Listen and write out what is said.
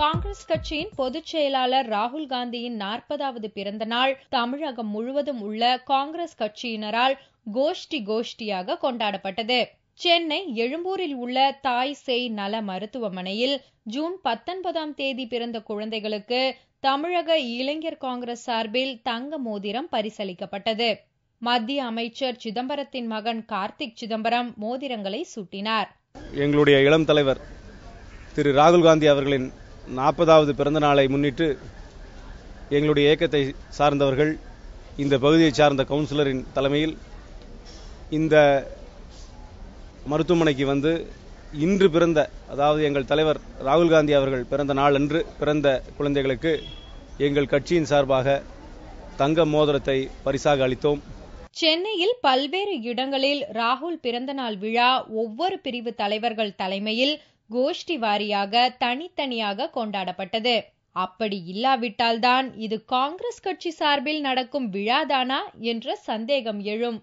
காங்கிரஸ் கட்சியின் பொதுச் செயலாளர் ராகுல் காந்தியின் 40வது பிறந்த நாள் தமிழகம் முழுவதும் உள்ள காங்கிரஸ் கட்சியினரால் கோஷ்டியாக கொண்டாடப்பட்டது. சென்னை எழும்பூரில் உள்ள தாய் சேய் நல மருத்துவமனையில் ஜூன் 19ஆம் தேதி பிறந்த குழந்தைகளுக்கு தமிழக இளைஞர் காங்கிரஸ் சார்பில் தங்க மோதிரம் பரிசளிக்கப்பட்டது. மத்திய அமைச்சர் சிதம்பரத்தின் மகன் கார்த்திக் சிதம்பரம் மோதிரங்களை சூட்டினார். எங்களுடைய இளம் தலைவர் திரு ராகுல் காந்தி அவர்களின் 40வது பிறந்த நாளை முன்னிட்டு எங்களுடைய இயக்கத்தை சார்ந்தவர்கள் இந்த பகுதியை சார்ந்த கவுன்சிலரின் தலைமையில் இந்த மருத்துவமனைக்கு வந்து இன்று பிறந்த, அதாவது எங்கள் தலைவர் ராகுல் காந்தி அவர்கள் பிறந்த நாள் அன்று பிறந்த குழந்தைகளுக்கு எங்கள் கட்சியின் சார்பாக தங்க மோதிரத்தை பரிசாக அளித்தோம். சென்னையில் பல்வேறு இடங்களில் ராகுல் பிறந்தநாள் விழா ஒவ்வொரு பிரிவு தலைவர்கள் தலைமையில் கோஷ்டி வாரியாக தனித்தனியாக கொண்டாடப்பட்டது. அப்படி இல்லாவிட்டால்தான் இது காங்கிரஸ் கட்சி சார்பில் நடக்கும் விழாதானா என்ற சந்தேகம் எழும்.